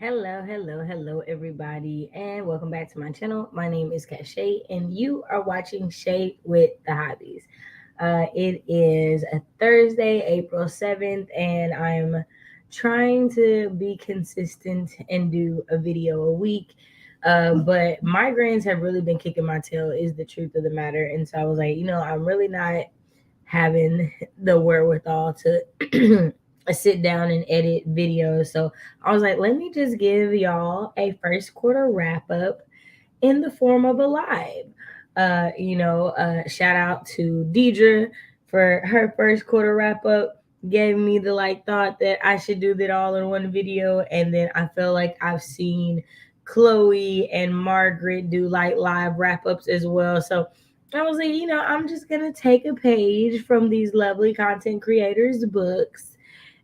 Hello, everybody, and welcome back to my channel. My name is Shay, and you are watching Shay with the Hobbies. It is a Thursday, April 7th, and I'm trying to be consistent and do a video a week. But migraines have really been kicking my tail, is the truth of the matter. And so I was like, I'm really not having the wherewithal to sit down and edit videos. So I was like, let me just give y'all a first quarter wrap up in the form of a live. Shout out to Deidre for her first quarter wrap up. Gave me the thought that I should do that all in one video, and then I feel like I've seen Chloe and Margaret do live wrap ups as well. So I was like, I'm just gonna take a page from these lovely content creators' books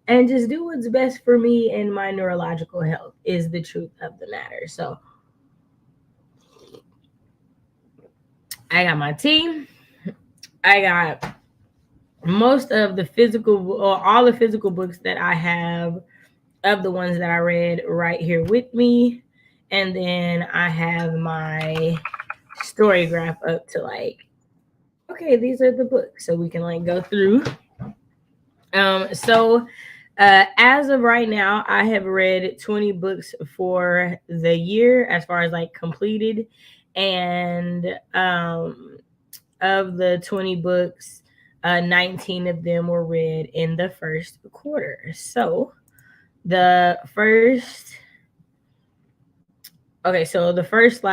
and just do what's best for me and my neurological health is the truth of the matter. So I got my tea. I got most of the physical or all the physical books that I have of the ones that I read right here with me. And then I have my story graph up to okay, these are the books. So we can go through. As of right now, I have read 20 books for the year as far as completed. And of the 20 books, 19 of them were read in the first quarter. So the first one of the first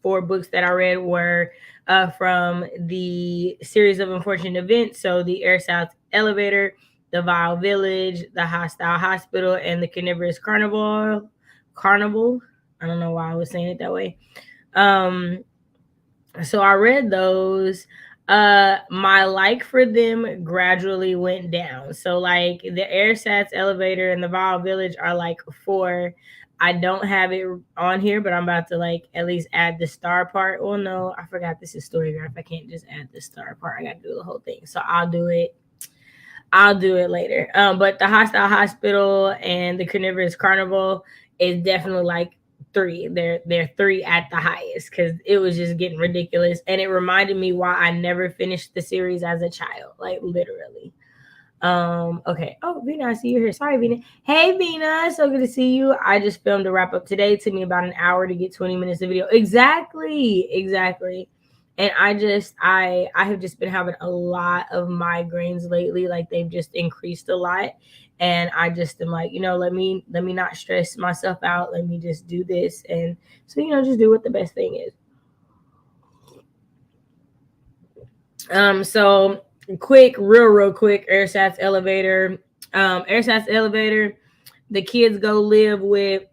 four books that I read were from the series of unfortunate events. So the Air South Elevator, the Vile Village, the Hostile Hospital, and the Carnivorous Carnival. I don't know why I was saying it that way. So I read those. My like for them gradually went down. So the Air Sats Elevator and the Vile Village are 4. I don't have it on here, but I'm about to at least add the star part. Oh no, I forgot this is Storygraph. I can't just add the star part. I got to do the whole thing. So I'll do it later. But the Hostile Hospital and the Carnivorous Carnival is definitely 3. They're 3 at the highest because it was just getting ridiculous, and it reminded me why I never finished the series as a child, literally. Okay. Oh, Vina, I see you here. Sorry, Vina. Hey, Vina, so good to see you. I just filmed a wrap up today. It took me about an hour to get 20 minutes of video. Exactly. And I have just been having a lot of migraines lately. They've just increased a lot. And I just am let me not stress myself out. Let me just do this. And so, just do what the best thing is. So real quick, Air Sats Elevator. Air Sats Elevator, the kids go live with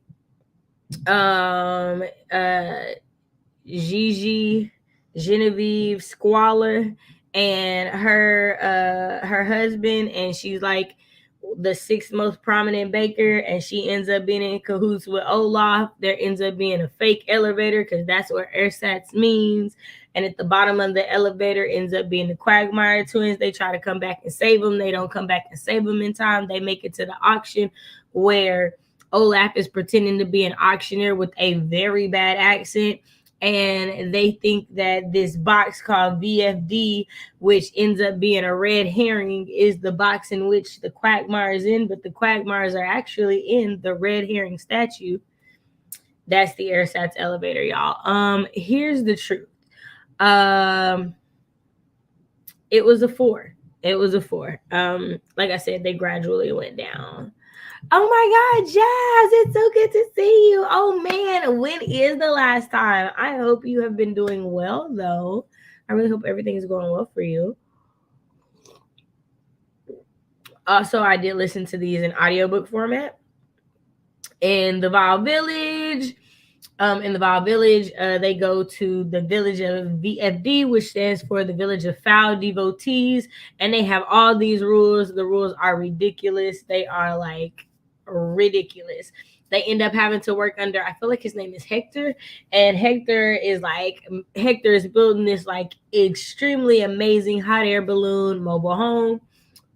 Gigi, Genevieve, Squalor, and her husband, and she's the 6th most prominent baker, and she ends up being in cahoots with Olaf. There ends up being a fake elevator because that's what ersatz means. And at the bottom of the elevator ends up being the Quagmire twins. They try to come back and save them. They don't come back and save them in time. They make it to the auction where Olaf is pretending to be an auctioneer with a very bad accent. And they think that this box called VFD, which ends up being a red herring, is the box in which the Quagmire is in, but the Quagmires are actually in the red herring statue. That's the ersatz elevator, y'all. Here's the truth. It was a 4. Like I said, they gradually went down. Oh my God, Jazz, it's so good to see you. Oh man, when is the last time? I hope you have been doing well, though. I really hope everything's going well for you. Also, I did listen to these in audiobook format. In the Vile Village, they go to the village of VFD, which stands for the Village of Foul Devotees, and they have all these rules. The rules are ridiculous. They are ridiculous. They end up having to work under, I feel like his name is Hector, and Hector is building this extremely amazing hot air balloon mobile home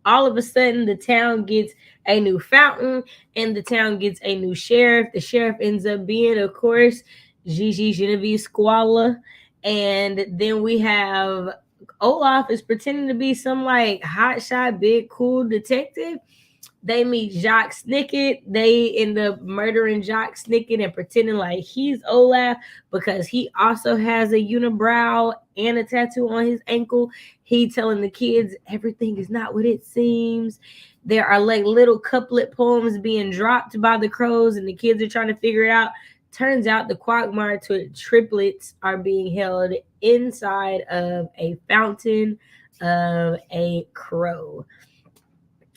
all of a sudden the town gets a new fountain and the town gets a new sheriff. The sheriff ends up being, of course, Gigi Genevieve Squalla. And then we have Olaf is pretending to be some like hotshot, big, cool detective. They meet Jacques Snicket. They end up murdering Jacques Snicket and pretending like he's Olaf because he also has a unibrow and a tattoo on his ankle. He telling the kids everything is not what it seems. There are like little couplet poems being dropped by the crows, and the kids are trying to figure it out. Turns out the Quagmire triplets are being held inside of a fountain of a crow.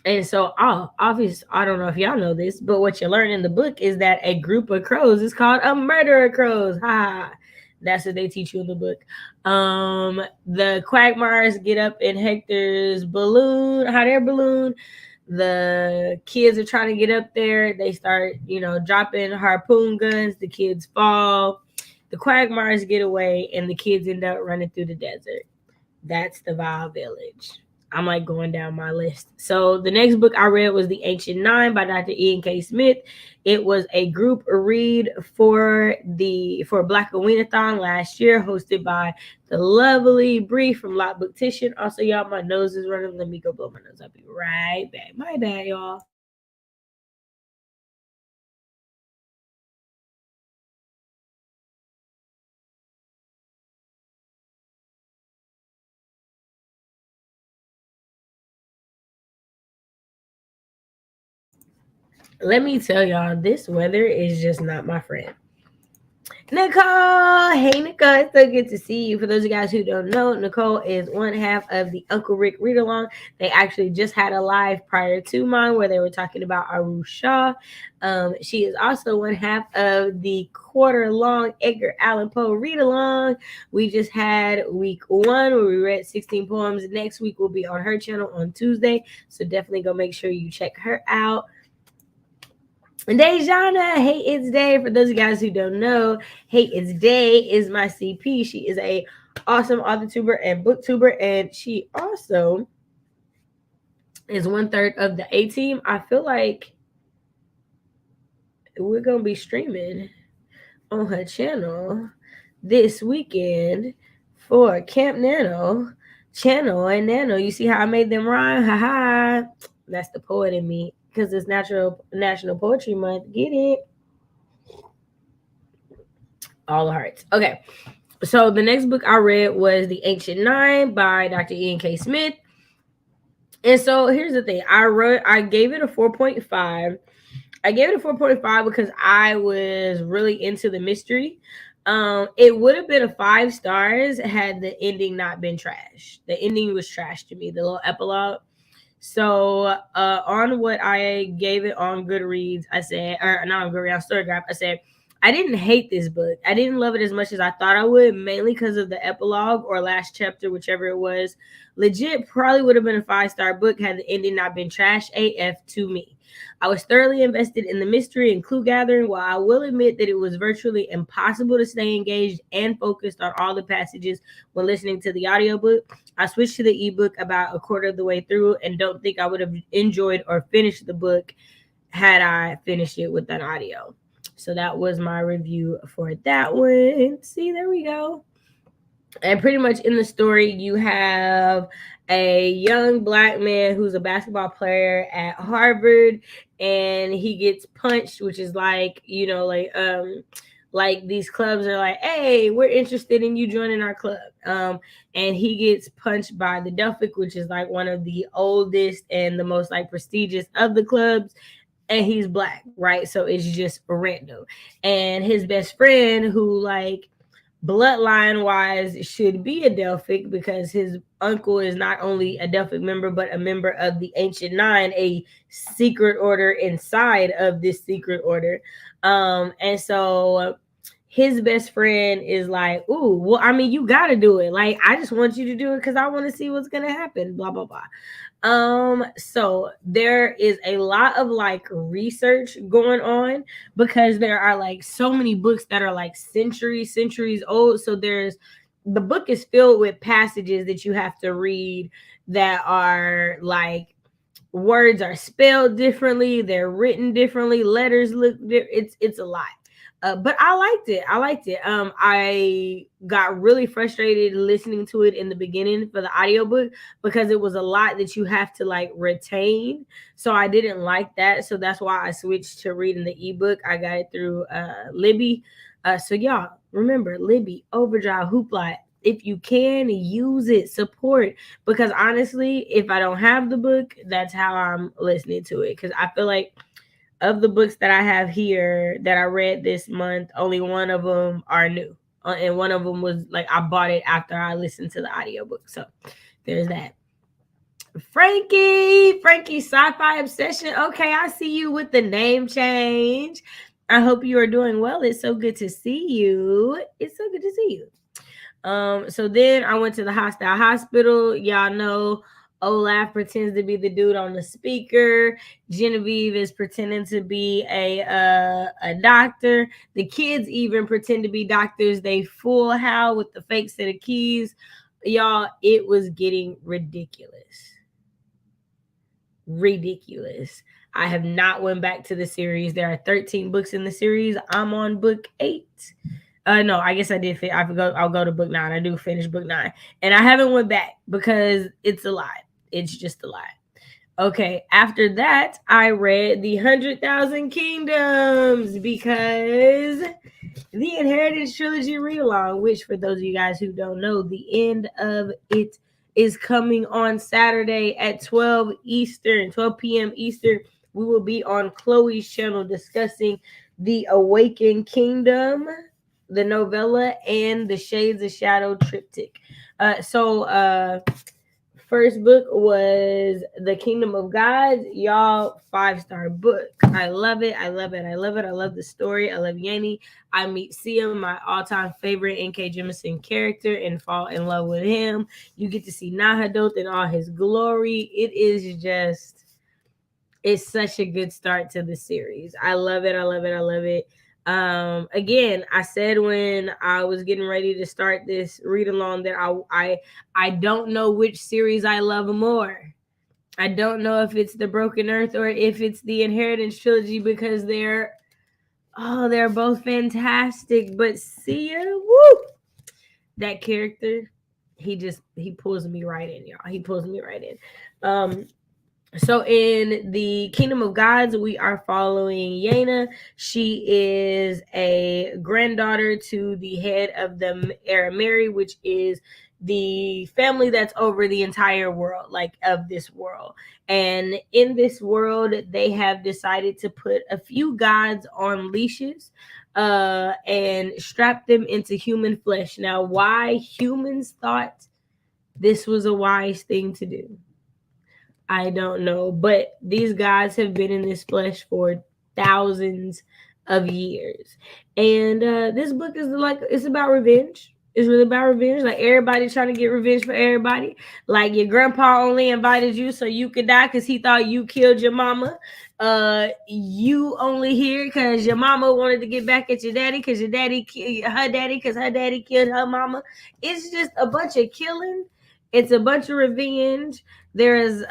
And so, obviously, I don't know if y'all know this, but what you learn in the book is that a group of crows is called a murder of crows. Ha! That's what they teach you in the book. The Quagmires get up in Hector's balloon, hot air balloon. The kids are trying to get up there. They start, dropping harpoon guns. The kids fall. The Quagmires get away, and the kids end up running through the desert. That's the Vile Village. I'm like going down my list. So the next book I read was The Ancient Nine by Dr. Ian K. Smith. It was a group read for Black Read-A-Thon last year, hosted by the lovely Bree from Lot Booktition. Also, y'all, my nose is running. Let me go blow my nose. I'll be right back. My bad, y'all. Let me tell y'all, this weather is just not my friend. Nicole, hey Nicole, it's so good to see you. For those of you guys who don't know, Nicole is one half of the Uncle Rick read along. They actually just had a live prior to mine where they were talking about Arusha. She is also one half of the quarter long Edgar Allan Poe read along. We just had week 1 where we read 16 poems. Next week will be on her channel on Tuesday, so definitely go make sure you check her out. Dejana, hey, it's Day. For those of you guys who don't know, hey, it's Day is my CP. She is a awesome authortuber and booktuber, and she also is 1/3 of the A team. I feel like we're gonna be streaming on her channel this weekend for Camp Nano channel. And Nano, you see how I made them rhyme? Haha, that's the poet in me. Because it's National Poetry Month. Get it? All the hearts. Okay. So the next book I read was The Ancient Nine by Dr. Ian K. Smith. And so here's the thing. I gave it a 4.5. I gave it a 4.5 because I was really into the mystery. It would have been a 5 stars had the ending not been trash. The ending was trash to me, the little epilogue. So on what I gave it on Goodreads, I said, or not on Goodreads, on Storygraph, I said, I didn't hate this book. I didn't love it as much as I thought I would, mainly because of the epilogue or last chapter, whichever it was. Legit, probably would have been a 5-star book had the ending not been trash AF to me. I was thoroughly invested in the mystery and clue gathering, while I will admit that it was virtually impossible to stay engaged and focused on all the passages when listening to the audiobook. I switched to the ebook about a quarter of the way through and don't think I would have enjoyed or finished the book had I finished it with an audio. So that was my review for that one. See, there we go. And pretty much in the story, you have a young Black man who's a basketball player at Harvard, and he gets punched, which is like, like these clubs are like, hey, we're interested in you joining our club. And he gets punched by the Delphic, which is like one of the oldest and the most like prestigious of the clubs. And he's Black, right? So it's just random. And his best friend, who like bloodline wise should be a Delphic because his uncle is not only a Delphic member but a member of the Ancient Nine, a secret order inside of this secret order. And so his best friend is like, ooh, well, I mean, you gotta do it. Like, I just want you to do it because I want to see what's gonna happen. Blah blah blah. So there is a lot of like research going on because there are like so many books that are like centuries old. So the book is filled with passages that you have to read that are like words are spelled differently, they're written differently, letters look it's a lot. But I liked it. I got really frustrated listening to it in the beginning for the audiobook because it was a lot that you have to like retain. So I didn't like that. So that's why I switched to reading the ebook. I got it through Libby. So y'all remember Libby, Overdrive, Hoopla. If you can use it, support, because honestly, if I don't have the book, that's how I'm listening to it. Because I feel like of the books that I have here that I read this month, only one of them are new. And one of them was like I bought it after I listened to the audiobook. So there's that. Frankie, sci-fi obsession. Okay, I see you with the name change. I hope you are doing well. It's so good to see you. So then I went to the hostile hospital. Y'all know Olaf pretends to be the dude on the speaker. Genevieve is pretending to be a doctor. The kids even pretend to be doctors. They fool Hal with the fake set of keys. Y'all, it was getting ridiculous. I have not went back to the series. There are 13 books in the series. I'm on book 8. No, I guess I did. I'll go to book 9. I do finish book 9, and I haven't went back because it's a lot. It's just a lot. Okay, after that, I read The 100,000 Kingdoms because the Inheritance Trilogy read-along, which for those of you guys who don't know, the end of it is coming on Saturday at 12 p.m. Eastern. We will be on Chloe's channel discussing The Awakened Kingdom, the novella, and the Shades of Shadow triptych. First book was The Kingdom of God. Y'all, 5-star book. I love it. I love the story. I love Yanni. I meet Sia, my all-time favorite N.K. Jemisin character, and fall in love with him. You get to see Nahadoth in all his glory. It's such a good start to the series. I love it. Again, I said when I was getting ready to start this read along that I don't know which series I love more. I don't know if it's the Broken Earth or if it's the Inheritance Trilogy because they're both fantastic. But Sia, woo, that character, he pulls me right in, y'all. He pulls me right in. So in the Kingdom of Gods, we are following Yena. She is a granddaughter to the head of the Arameri, which is the family that's over the entire world, like of this world. And in this world, they have decided to put a few gods on leashes and strap them into human flesh. Now, why humans thought this was a wise thing to do, I don't know, but these guys have been in this flesh for thousands of years. And this book is it's about revenge. It's really about revenge. Like everybody's trying to get revenge for everybody. Like your grandpa only invited you so you could die because he thought you killed your mama. You only here because your mama wanted to get back at your daddy because her daddy killed her mama. It's just a bunch of killing. It's a bunch of revenge. There is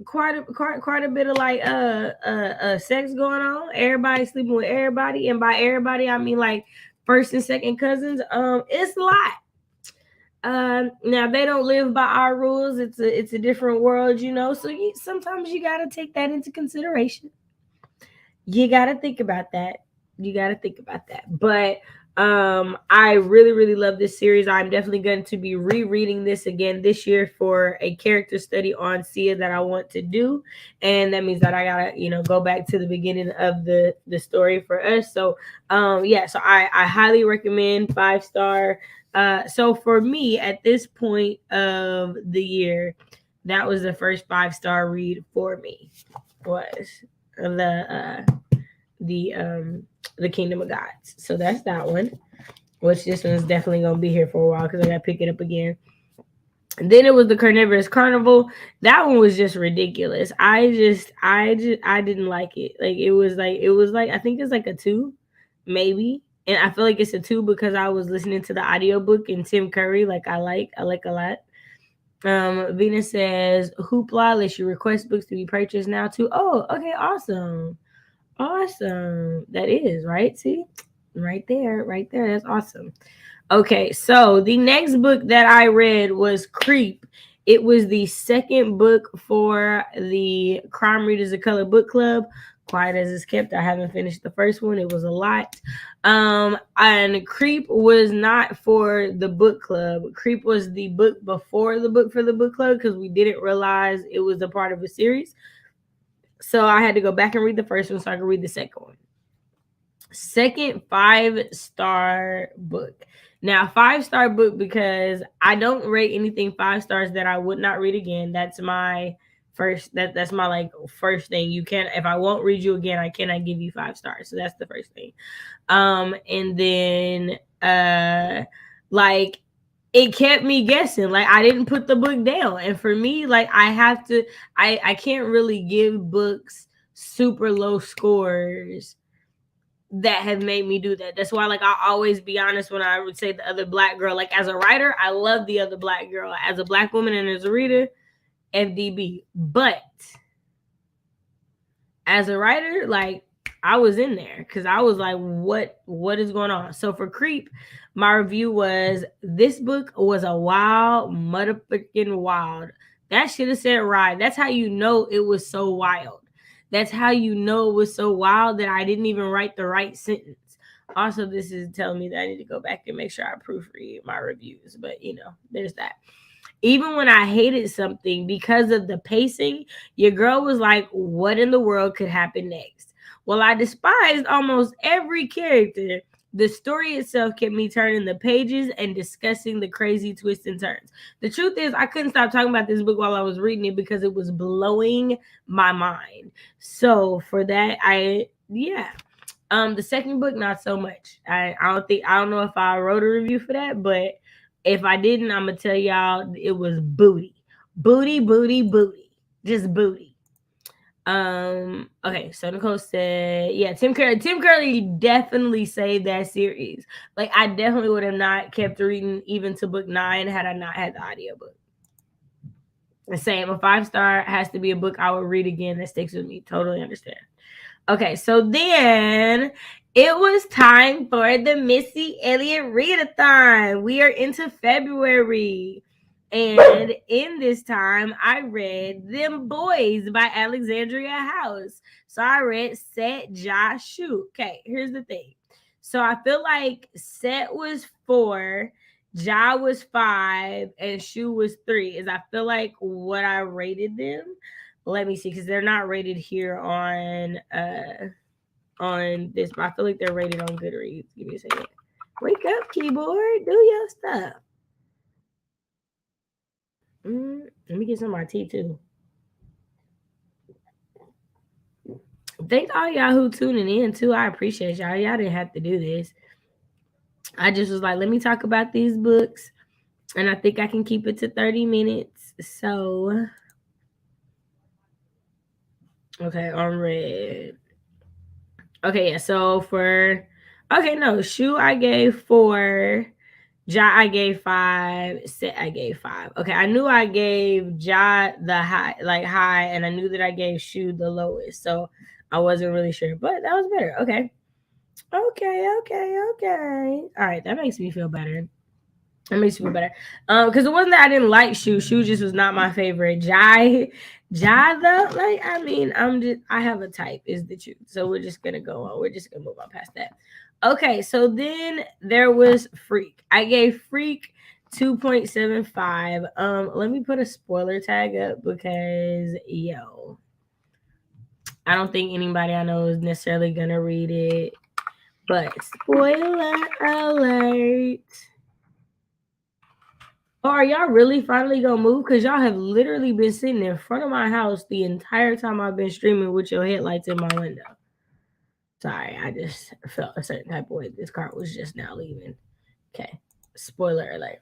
quite a bit of like sex going on. Everybody sleeping with everybody, and by everybody I mean like first and second cousins. It's a lot. Now they don't live by our rules. It's a different world, you know. So sometimes you gotta take that into consideration. You gotta think about that. But I really love this series. I'm definitely going to be rereading this again this year for a character study on Sia that I want to do, and that means that I gotta go back to the beginning of the story for us. So so I highly recommend 5-star. So for me at this point of the year, that was the first 5-star read for me, was the Kingdom of Gods. So that's that one, which this one's definitely gonna be here for a while because I gotta pick it up again. And then it was the Carnivorous Carnival. That one was just ridiculous. I didn't like it. It was like I think it's like a 2, maybe. And I feel like it's a 2 because I was listening to the audiobook and Tim Curry, I like a lot. Venus says, Hoopla lets you request books to be purchased now too. Oh, okay, awesome. Awesome. That is, right? See? Right there. That's awesome. Okay, so the next book that I read was Creep. It was the second book for the Crime Readers of Color book club. Quiet as it's kept. I haven't finished the first one. It was a lot. And Creep was not for the book club. Creep was the book before the book for the book club because we didn't realize it was a part of a series. So I had to go back and read the first one so I could read the second one. Second 5-star book. Now, 5-star book because I don't rate anything 5 stars that I would not read again. That's my first. That's my like first thing. You can't. If I won't read you again, I cannot give you 5 stars. So that's the first thing. And then like it kept me guessing. Like I didn't put the book down, and for me, like I have to. I can't really give books super low scores that have made me do that. That's why, like, I'll always be honest when I would say the other black girl. Like, as a writer, I love the other black girl. As a black woman and as a reader, FDB. But as a writer, like, I was in there because I was like, what is going on? So for Creep, my review was, this book was a wild, motherfucking wild. That should have said ride. That's how you know it was so wild. That's how you know it was so wild that I didn't even write the right sentence. Also, this is telling me that I need to go back and make sure I proofread my reviews. But, you know, there's that. Even when I hated something because of the pacing, your girl was like, what in the world could happen next? Well, I despised almost every character. The story itself kept me turning the pages and discussing the crazy twists and turns. The truth is, I couldn't stop talking about this book while I was reading it because it was blowing my mind. So for that, the second book, not so much. I don't know if I wrote a review for that, but if I didn't, I'm gonna tell y'all it was booty. Just booty. Okay, so Nicole said, yeah, Tim Curley definitely saved that series. Like, I definitely would have not kept reading even to book 9 had I not had the audiobook. The same, a 5-star has to be a book I would read again that sticks with me. Totally understand. Okay, so then it was time for the Missy Elliott Read-A-Thon. We are into February. And in this time, I read Them Boys by Alexandria House. So I read Set, Ja, Shoe. Okay, here's the thing. So I feel like Set was 4, Ja was 5, and Shoe was 3. Is I feel like what I rated them. Let me see, because they're not rated here on this, but I feel like they're rated on Goodreads. Give me a second. Wake up, keyboard. Do your stuff. Let me get some of my tea too. Thank all y'all who tuning in too. I appreciate y'all. Y'all didn't have to do this. I just was like, let me talk about these books, and I think I can keep it to 30 minutes. So, okay, on red. Okay, yeah. So Shoe I gave 4. Ja, I gave 5. Set, I gave 5. Okay, I knew I gave Ja the high, and I knew that I gave Shoe the lowest. So I wasn't really sure, but that was better. Okay. All right, that makes me feel better. Because it wasn't that I didn't like Shoe. Shoe just was not my favorite. Ja though, like, I mean, I have a type is the truth. So we're just gonna go on. We're just gonna move on past that. Okay, so then there was Freak. I gave Freak 2.75. Let me put a spoiler tag up because I don't think anybody I know is necessarily gonna read it. But spoiler alert. Oh, are y'all really finally gonna move? Because y'all have literally been sitting in front of my house the entire time I've been streaming with your headlights in my window. Sorry, I just felt a certain type of way. This car was just now leaving. Okay, spoiler alert.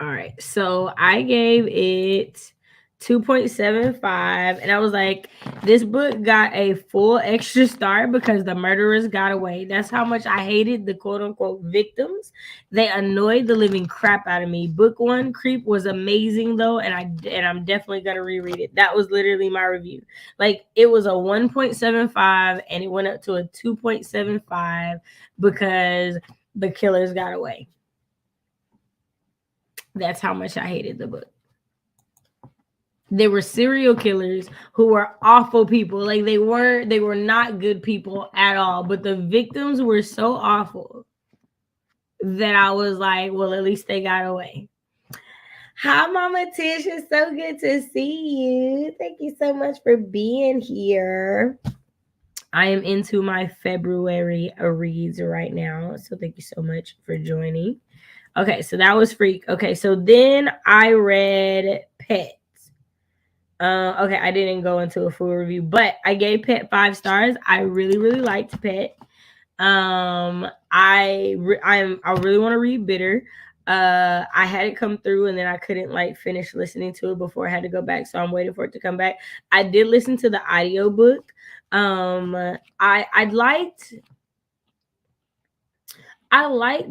All right, so I gave it 2.75. And I was like, this book got a full extra star because the murderers got away. That's how much I hated the quote unquote victims. They annoyed the living crap out of me. Book 1, Creep, was amazing though, and I'm definitely gonna reread it. That was literally my review. Like, it was a 1.75 and it went up to a 2.75 because the killers got away. That's how much I hated the book. They were serial killers who were awful people. Like, they were not good people at all. But the victims were so awful that I was like, well, at least they got away. Hi, Mama Tish. It's so good to see you. Thank you so much for being here. I am into my February reads right now. So thank you so much for joining. Okay, so that was Freak. Okay, so then I read Pet. Okay, I didn't go into a full review, but I gave Pet 5 stars. I really, really liked Pet. I really want to read Bitter. I had it come through and then I couldn't like finish listening to it before I had to go back, so I'm waiting for it to come back. I did listen to the audiobook. I liked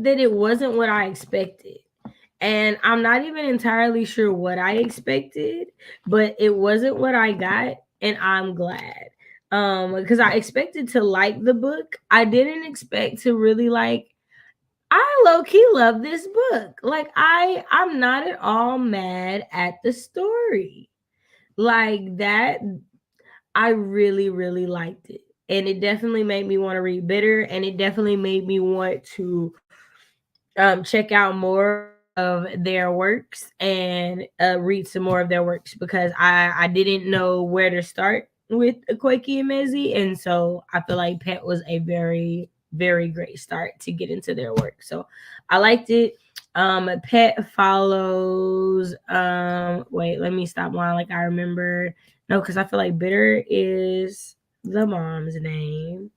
that it wasn't what I expected. And I'm not even entirely sure what I expected, but it wasn't what I got, and I'm glad. Because I expected to like the book. I didn't expect to really like. I low-key love this book. Like, I'm not at all mad at the story. Like that, I really, really liked it. And it definitely made me want to read Bitter, and it definitely made me want to check out more of their works and read some more of their works, because I didn't know where to start with Akwaeke and Mezi, and so I feel like Pet was a very, very great start to get into their work. So I liked it. Pet follows wait, let me stop while like I remember. No, because I feel like Bitter is the mom's name.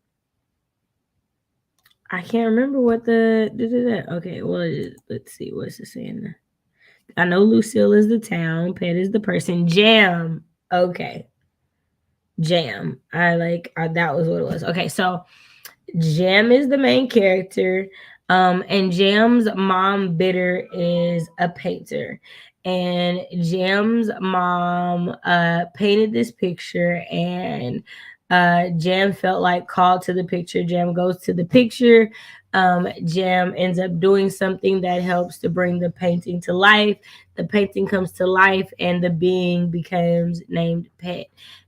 I can't remember what okay, well, let's see, what's it saying? I know Lucille is the town, Pet is the person, Jam. Okay. Jam. That was what it was. Okay, so Jam is the main character. And Jam's mom, Bitter, is a painter. And Jam's mom painted this picture, and Jam felt like called to the picture. Jam goes to the picture. Jam ends up doing something that helps to bring the painting to life. The painting comes to life, and the being becomes named Pet.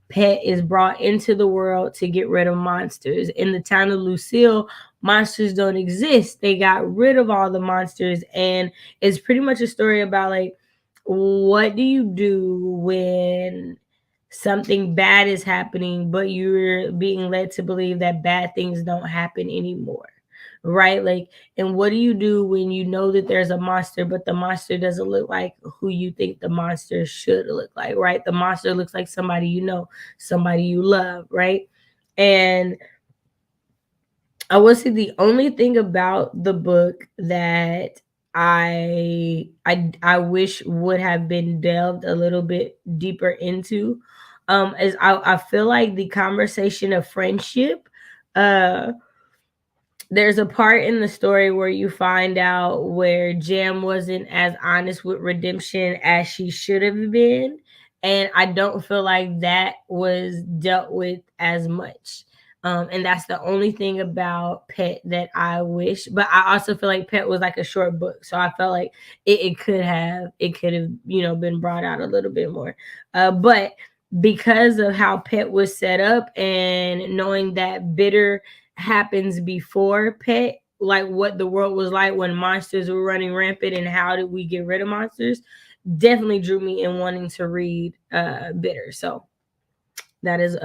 Pet is brought into the world to get rid of monsters. In the town of Lucille, monsters don't exist. They got rid of all the monsters, and it's pretty much a story about like, what do you do when something bad is happening, but you're being led to believe that bad things don't happen anymore, right? Like, and what do you do when you know that there's a monster, but the monster doesn't look like who you think the monster should look like, right? The monster looks like somebody you know, somebody you love, right? And I will say the only thing about the book that I wish would have been delved a little bit deeper into is I feel like the conversation of friendship. There's a part in the story where you find out where Jam wasn't as honest with redemption as she should have been, and I don't feel like that was dealt with as much. And that's the only thing about Pet that I wish. But I also feel like Pet was like a short book, so I felt like it could have been brought out a little bit more. But because of how Pet was set up, and knowing that Bitter happens before Pet, like what the world was like when monsters were running rampant and how did we get rid of monsters, definitely drew me in wanting to read Bitter. So that is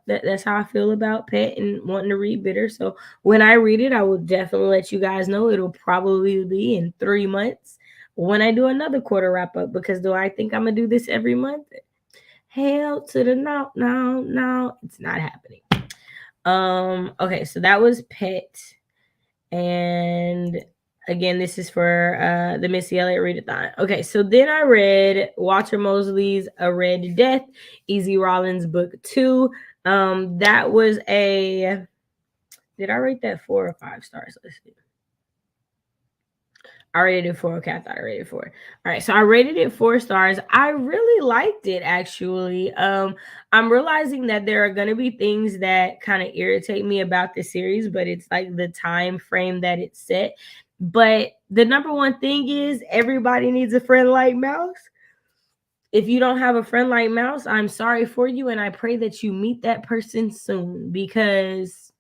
that's how I feel about Pet and wanting to read Bitter. So when I read it, I will definitely let you guys know. It'll probably be in 3 months when I do another quarter wrap up, because do I think I'm gonna do this every month? Hell to the no, it's not happening. Okay, so that was Pet. And Again, this is for the Missy Elliott Read-A-Thon. Okay, so then I read Walter Mosley's A Read to Death, Easy Rollins book 2. That was a, did I rate that 4 or 5 stars? Let's see. I rated it 4. Okay, I thought I rated 4. All right, so I rated it 4 stars. I really liked it, actually. I'm realizing that there are gonna be things that kind of irritate me about the series, but it's like the time frame that it's set. But the number one thing is everybody needs a friend like Mouse. If you don't have a friend like Mouse, I'm sorry for you, and I pray that you meet that person soon, because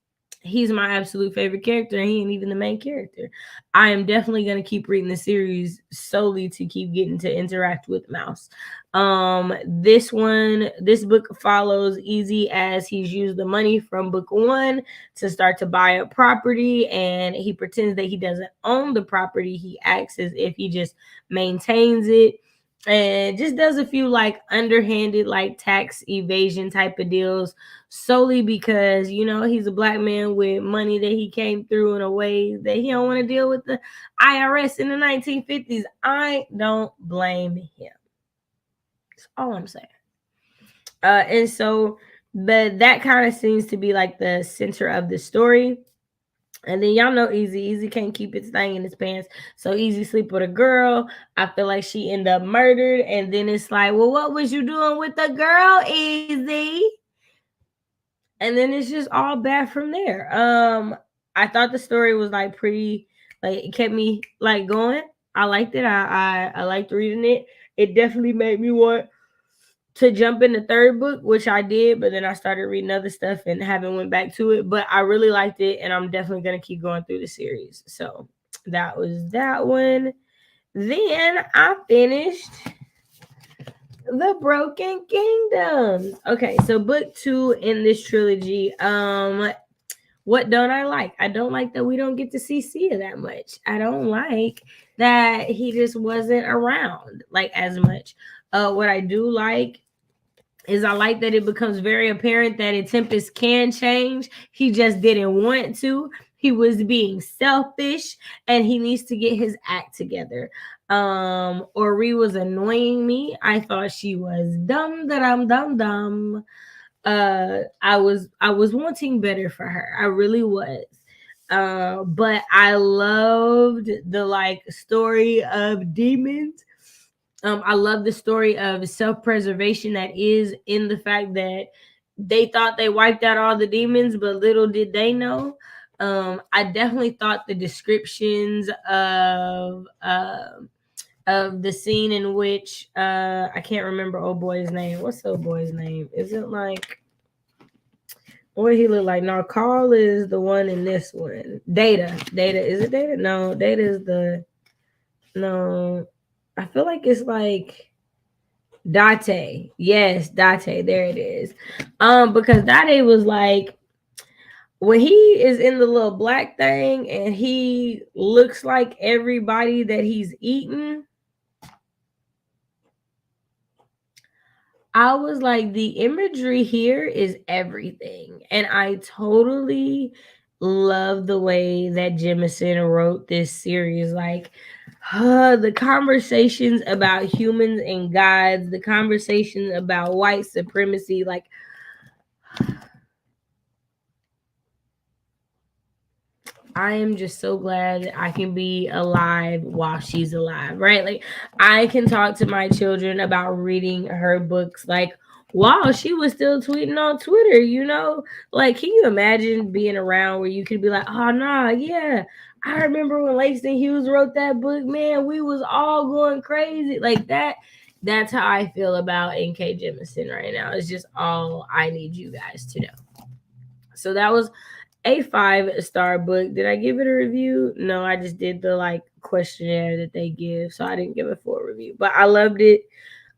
he's my absolute favorite character, and he ain't even the main character. I am definitely going to keep reading the series solely to keep getting to interact with Mouse. This book follows Easy as he's used the money from book 1 to start to buy a property, and he pretends that he doesn't own the property. He acts as if he just maintains it, and just does a few like underhanded like tax evasion type of deals, solely because, you know, he's a black man with money that he came through in a way that he don't want to deal with the IRS in the 1950s. I don't blame him. That's all I'm saying. And so that kind of seems to be like the center of the story. And then y'all know Easy can't keep his thing in his pants. So Easy sleep with a girl. I feel like she ended up murdered. And then it's like, well, what was you doing with the girl, Easy? And then it's just all bad from there. I thought the story was like pretty, like it kept me like going. I liked it. I liked reading it. It definitely made me want to jump in the third book, which I did, but then I started reading other stuff and haven't went back to it. But I really liked it, and I'm definitely gonna keep going through the series. So that was that one. Then I finished The Broken Kingdoms. Okay, so book 2 in this trilogy. What don't I like? I don't like that we don't get to see Sia that much. I don't like that he just wasn't around like as much. What I do like is I like that it becomes very apparent that a Tempest can change. He just didn't want to. He was being selfish, and he needs to get his act together. Ori was annoying me. I thought she was dumb. I was wanting better for her. I really was. But I loved the like story of demons. I love the story of self-preservation that is in the fact that they thought they wiped out all the demons, but little did they know. I definitely thought the descriptions of the scene in which I can't remember old boy's name. What's old boy's name? Is it like what he look like? No, Carl is the one in this one. Data. Is it Data? No, Data is the no. I feel like it's like Date. Yes, Date. There it is. Because Date was like when he is in the little black thing and he looks like everybody that he's eaten. I was like, the imagery here is everything. And I totally love the way that Jemison wrote this series. Like, the conversations about humans and gods, the conversations about white supremacy, like, I am just so glad that I can be alive while she's alive, right? Like, I can talk to my children about reading her books, like, while she was still tweeting on Twitter, you know? Like, can you imagine being around where you could be like, oh, nah, yeah, I remember when Langston Hughes wrote that book, man, we was all going crazy. Like, that's how I feel about N.K. Jemisin right now. It's just all I need you guys to know. So that was a 5-star book. Did I give it a review? No, I just did the like questionnaire that they give, so I didn't give it a full review. But I loved it.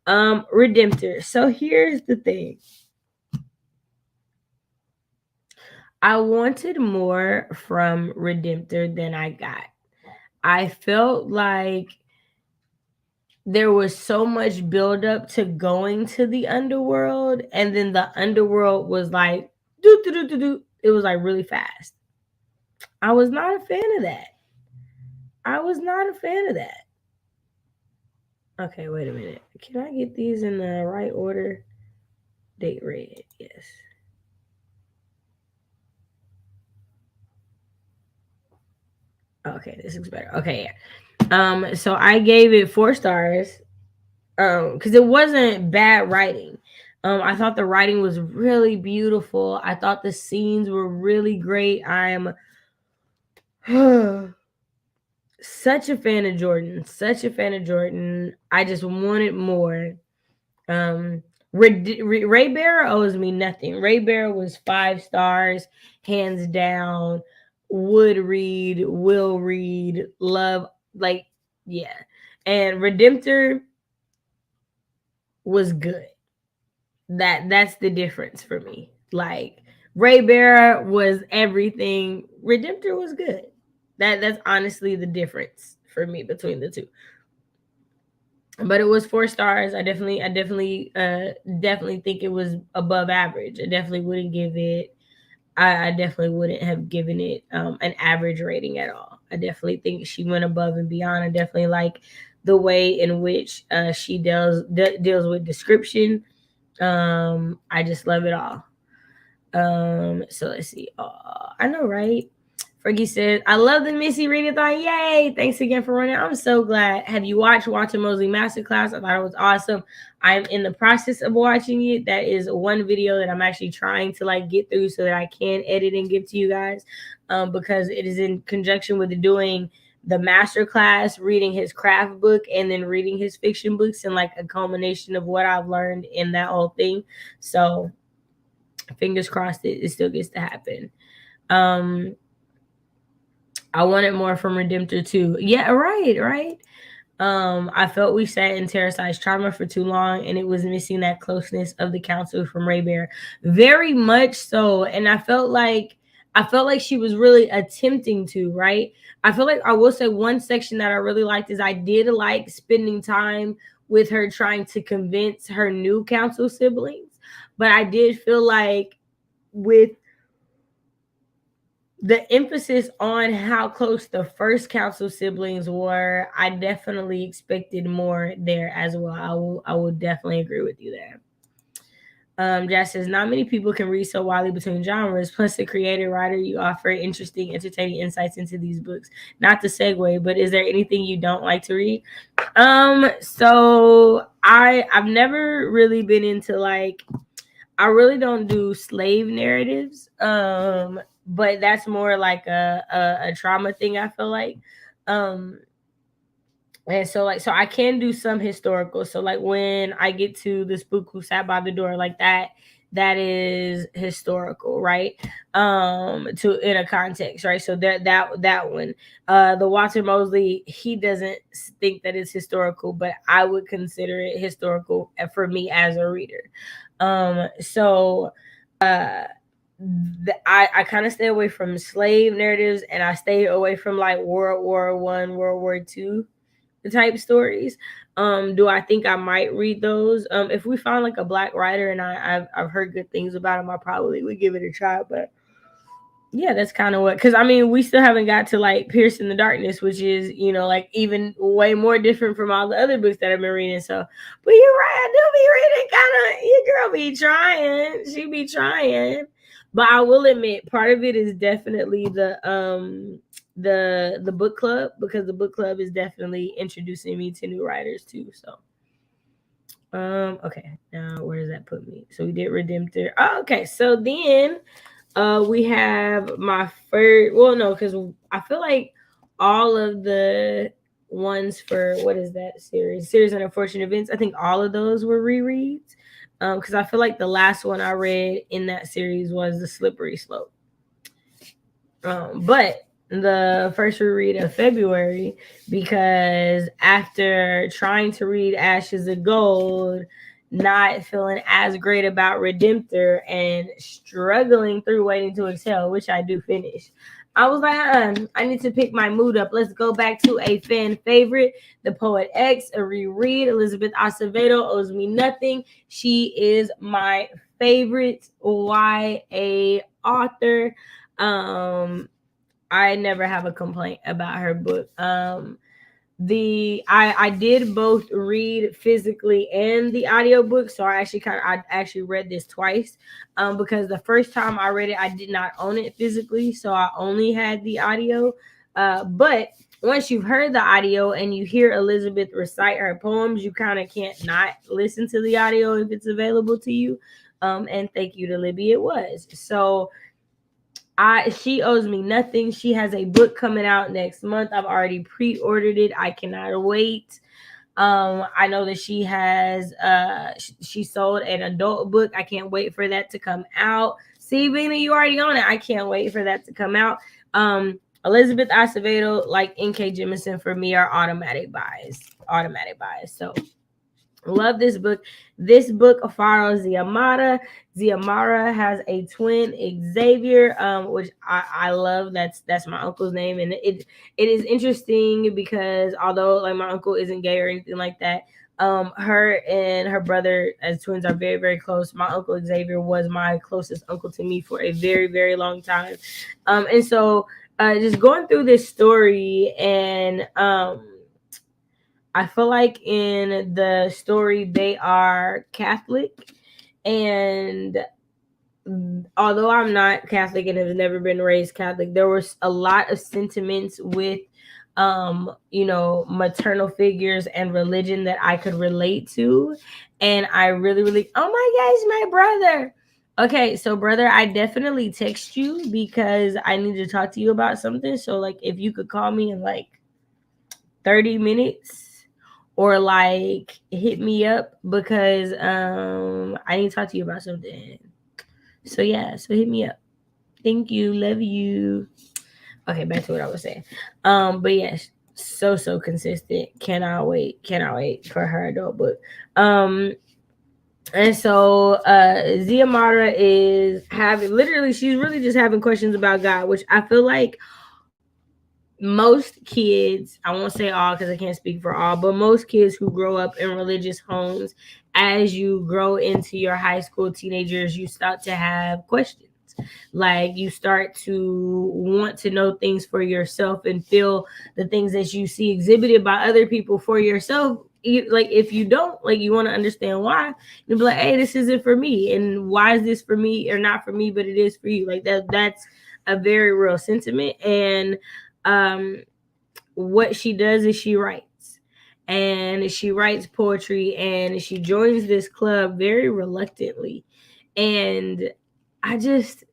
Redemptor. So here's the thing. I wanted more from Redemptor than I got. I felt like there was so much buildup to going to the underworld, and then the underworld was like do. It was like really fast. I was not a fan of that. I was not a fan of that. Okay, wait a minute. Can I get these in the right order? Date read, yes. Okay, this looks better. Okay, yeah. So I gave it 4 stars. Because it wasn't bad writing. I thought the writing was really beautiful. I thought the scenes were really great. I'm such a fan of Jordan. Such a fan of Jordan. I just wanted more. Ray Bearer owes me nothing. Ray Bearer was 5 stars, hands down. Would read, will read, love, like, yeah. And Redemptor was good. That's the difference for me. Like, Ray Bearer was everything. Redemptor was good. That's honestly the difference for me between the two. But it was 4 stars. I definitely think it was above average. I definitely wouldn't give it. I definitely wouldn't have given it an average rating at all. I definitely think she went above and beyond. I definitely like the way in which she deals with description. I just love it all. So let's see. I know, right? Fergie said, I love the Missy Read-A-Thon. Yay! Thanks again for running. I'm so glad. Have you watched Walter Mosley Masterclass? I thought it was awesome. I'm in the process of watching it. That is one video that I'm actually trying to like get through so that I can edit and give to you guys. Because it is in conjunction with doing the masterclass, reading his craft book, and then reading his fiction books, and like a culmination of what I've learned in that whole thing. So fingers crossed it still gets to happen. I wanted more from Redemptor too. Yeah, right. I felt we sat in Terracized Trauma for too long, and it was missing that closeness of the council from Ray Bear. Very much so. And I felt like she was really attempting to, right? I feel like I will say one section that I really liked is I did like spending time with her trying to convince her new council siblings. But I did feel like with the emphasis on how close the first council siblings were, I definitely expected more there as well. I will definitely agree with you there. Jazz says, not many people can read so widely between genres. Plus, the creative writer, you offer interesting, entertaining insights into these books. Not to segue, but is there anything you don't like to read? So I've never really been into like, I really don't do slave narratives. But that's more like a trauma thing, I feel like. And so I can do some historical. So like when I get to the spook who sat by the door, like that is historical, right? To in a context, right? So that one. The Walter Mosley, he doesn't think that it's historical, but I would consider it historical for me as a reader. So I kind of stay away from slave narratives, and I stay away from like World War I, World War II type stories. Do I think I might read those? If we found like a Black writer and I've heard good things about him, I probably would give it a try. But yeah, that's kind of what, because I mean, we still haven't got to like Pierce in the Darkness, which is, you know, like even way more different from all the other books that I've been reading. So, but you're right, I do be reading kind of, your girl be trying, she be trying. But I will admit, part of it is definitely the book club, because the book club is definitely introducing me to new writers too. So okay, now where does that put me? So we did Redemptor. Oh, okay, so then we have my first, well, no, because I feel like all of the ones for, what is that series on unfortunate events, I think all of those were rereads, because I feel like the last one I read in that series was The Slippery Slope. But the first reread of February, because after trying to read Ashes of Gold, not feeling as great about Redemptor, and struggling through Waiting to Exhale, which I do finish, I was like, I need to pick my mood up. Let's go back to a fan favorite, The Poet X, a reread. Elizabeth Acevedo owes me nothing. She is my favorite YA author. I never have a complaint about her book. I did both read physically and the audiobook, so I actually read this twice, because the first time I read it I did not own it physically, so I only had the audio. But once you've heard the audio and you hear Elizabeth recite her poems, you kind of can't not listen to the audio if it's available to you. And thank you to Libby, it was. So she owes me nothing. She has a book coming out next month. I've already pre-ordered it. I cannot wait. I know that she has she sold an adult book. I can't wait for that to come out. See, Vina, you already on it. I can't wait for that to come out. Elizabeth Acevedo, like N.K. Jemisin, for me are automatic buys. So love this book. This book follows Ziamara. Ziamara has a twin, Xavier, which I love. That's my uncle's name, and it is interesting because although like my uncle isn't gay or anything like that, her and her brother as twins are very, very close. My uncle Xavier was my closest uncle to me for a very, very long time, and so just going through this story and I feel like in the story they are Catholic, and although I'm not Catholic and have never been raised Catholic, there was a lot of sentiments with maternal figures and religion that I could relate to. And I really, really, oh my gosh, my brother. Okay, so brother, I definitely text you because I need to talk to you about something. So like if you could call me in like 30 minutes or like hit me up because I need to talk to you about something. So yeah, so hit me up. Thank you, love you. Okay, back to what I was saying. But yes, so consistent. Cannot wait for her adult book. And so Ziamara is she's really just having questions about God, which I feel like most kids, I won't say all because I can't speak for all, but most kids who grow up in religious homes, as you grow into your high school teenagers, you start to have questions. Like you start to want to know things for yourself and feel the things that you see exhibited by other people for yourself. Like if you don't, like you want to understand why, you'll be like, hey, this isn't for me. And why is this for me or not for me, but it is for you? Like that's a very real sentiment. And what she does is she writes poetry, and she joins this club very reluctantly, and it's just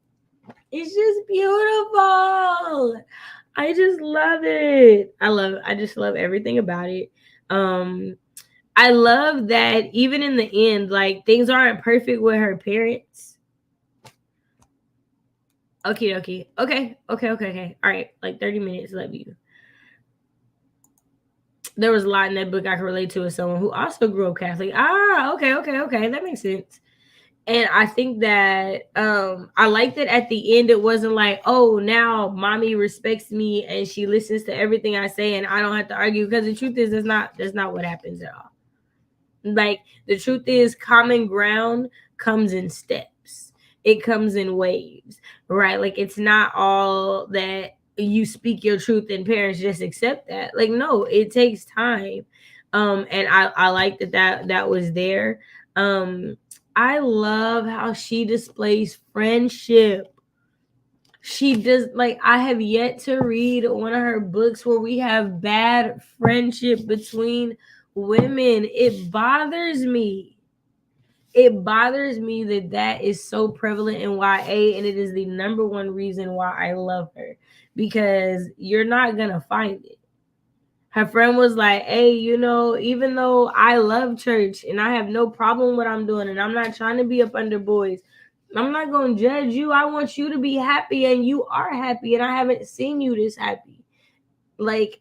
beautiful. I just love it. I just love everything about it. I love that even in the end, like things aren't perfect with her parents. Okay. All right, like 30 minutes. Love you. There was a lot in that book I could relate to as someone who also grew up Catholic. Okay. That makes sense. And I think that I like that at the end it wasn't like, oh, now mommy respects me and she listens to everything I say and I don't have to argue, because the truth is that's not what happens at all. Like the truth is common ground comes in steps. It comes in waves, right? Like it's not all that you speak your truth and parents just accept that. Like no, it takes time. And I like that was there. I love how she displays friendship. She does, like, I have yet to read one of her books where we have bad friendship between women. It bothers me. It bothers me that is so prevalent in YA, and it is the number one reason why I love her, because you're not gonna find it. Her friend was like, hey, even though I love church and I have no problem with what I'm doing and I'm not trying to be up under boys, I'm not going to judge you. I want you to be happy, and you are happy, and I haven't seen you this happy. Like,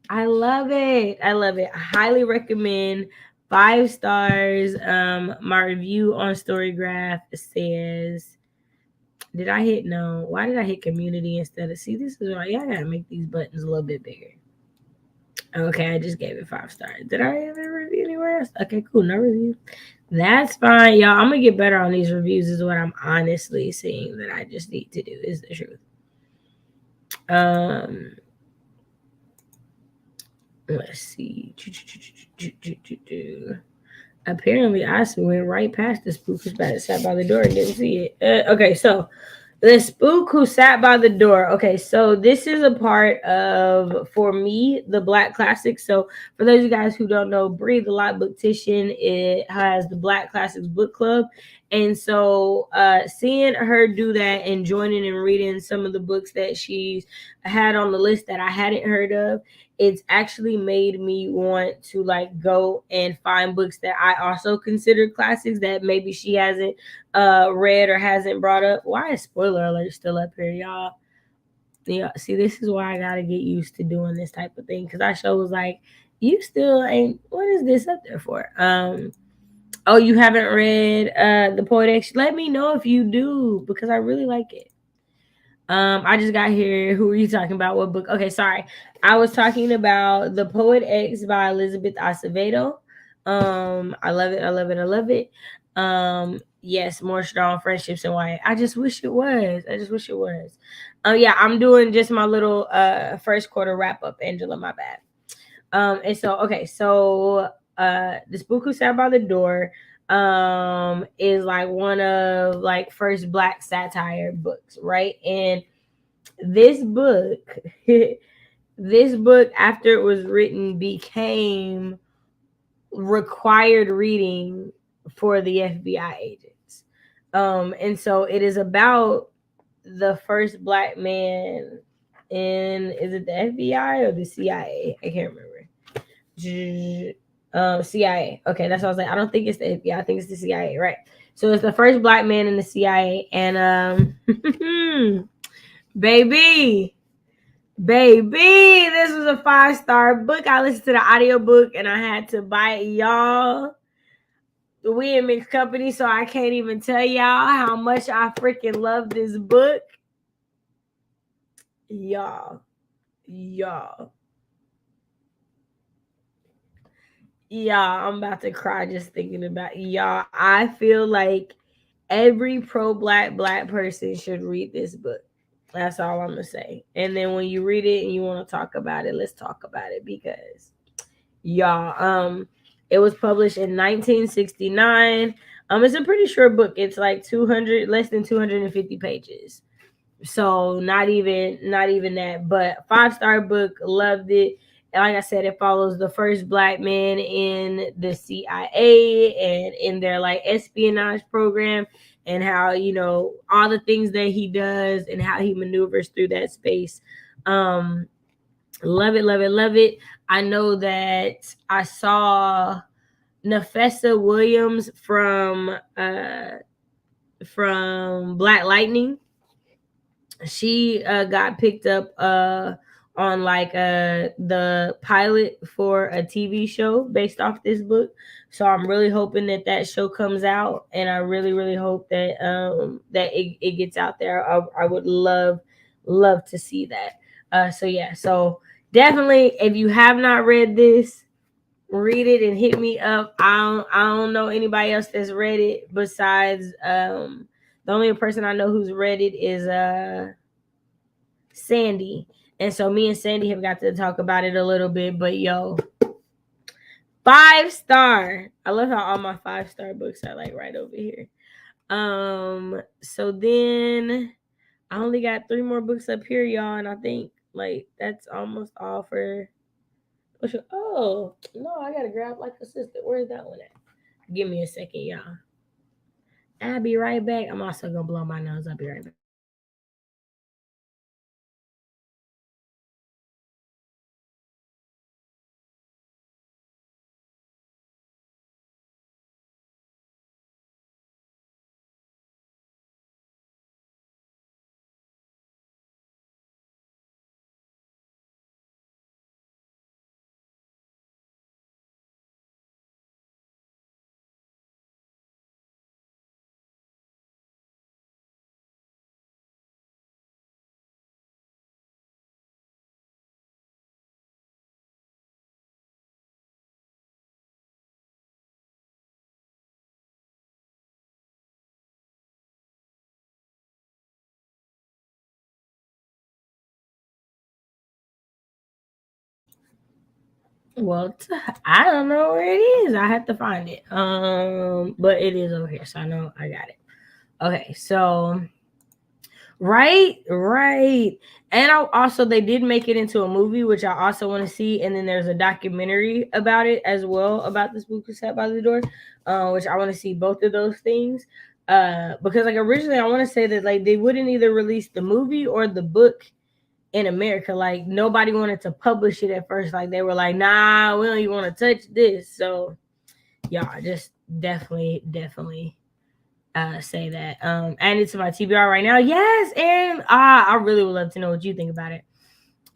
I love it. I highly recommend. 5 stars. My review on Storygraph says, did I hit no? Why did I hit community instead of, see, this is why y'all gotta make these buttons a little bit bigger. Okay, I just gave it 5 stars. Did I ever review anywhere else? Okay, cool. No review. That's fine, y'all. I'm gonna get better on these reviews is what I'm honestly seeing that I just need to do, is the truth. Um, let's see. Apparently, I went right past the spook who sat by the door and didn't see it. Okay, so the spook who sat by the door. Okay, so this is a part of, for me, the Black Classics. So for those of you guys who don't know, Breathe a Lot Booktition, it has the Black Classics book club. And so seeing her do that and joining and reading some of the books that she's had on the list that I hadn't heard of, it's actually made me want to like go and find books that I also consider classics that maybe she hasn't read or hasn't brought up. Why is spoiler alert still up here, y'all? Yeah, see, this is why I gotta get used to doing this type of thing, because I show was like, you still ain't, what is this up there for? Oh, you haven't read The Poet X? Let me know if you do, because I really like it. I just got here. Who are you talking about? What book? Okay, sorry. I was talking about The Poet X by Elizabeth Acevedo. I love it. I love it. I love it. Yes, more strong friendships and why. I just wish it was. I just wish it was. Yeah, I'm doing just my little first quarter wrap up, Angela. My bad. And so okay, so the spook who sat by the door is like one of like first Black satire books, right? And this book this book, after it was written, became required reading for the FBI agents. And so it is about the first Black man in, is it the FBI or the CIA? I can't remember. CIA. Okay, that's what I was like. I don't think it's the FBI. I think it's the CIA, right? So it's the first Black man in the CIA, and baby, this was a 5-star book. I listened to the audiobook and I had to buy it, y'all. We in mixed company, so I can't even tell y'all how much I freaking love this book, y'all. Y'all, I'm about to cry just thinking about y'all. I feel like every pro-Black person should read this book. That's all I'm gonna say. And then when you read it and you want to talk about it, let's talk about it, because y'all, it was published in 1969. It's a pretty short book. It's like 200, less than 250 pages. So not even that, but 5-star book, loved it. And like I said, it follows the first Black man in the CIA and in their like espionage program, and how, you know, all the things that he does and how he maneuvers through that space. Love it, love it, love it. I know that I saw Nafessa Williams from Black Lightning. She got picked up on like the pilot for a TV show based off this book. So I'm really hoping that that show comes out, and I really hope that that it gets out there. I would love to see that. So yeah, so definitely, if you have not read this, read it and hit me up. I don't know anybody else that's read it besides the only person I know who's read it is Sandy. And so me and Sandy have got to talk about it a little bit, but yo, 5-star. I love how all my 5-star books are like right over here. So then I only got 3 more books up here, y'all, and I think like that's almost all for. Oh no, I gotta grab like a sister. Where's that one at? Give me a second, y'all. I'll be right back. I'm also gonna blow my nose. I'll be right back. Well, I don't know where it is. I have to find it. But it is over here, so I know I got it. Okay, so right. And also they did make it into a movie, which I also want to see. And then there's a documentary about it as well, about this book set by the door, which I want to see both of those things. Because like originally I want to say that like they wouldn't either release the movie or the book in America. Like nobody wanted to publish it at first. Like they were like, nah, we don't even want to touch this. So yeah, just definitely say that. Add it to my TBR right now. Yes, and I really would love to know what you think about it.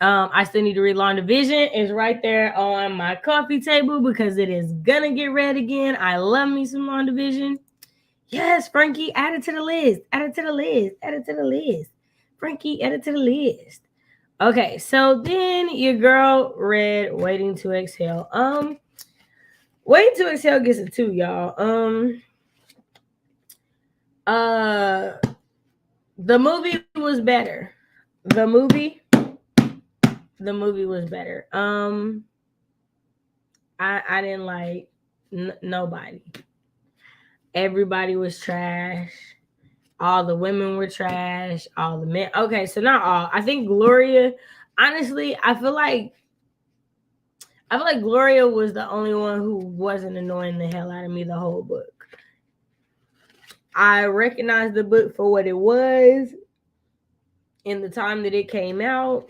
I still need to read Long Division. It's right there on my coffee table because it is gonna get read again. I love me some Long Division. Yes, Frankie, add it to the list. Add it to the list. Add it to the list. Frankie, add it to the list. Okay, so then your girl read Waiting to Exhale. Waiting to Exhale gets a 2, y'all. The movie was better. The movie was better. I didn't like nobody. Everybody was trash. All the women were trash. All the men. Okay, so not all. I think Gloria. Honestly, I feel like Gloria was the only one who wasn't annoying the hell out of me the whole book. I recognized the book for what it was in the time that it came out.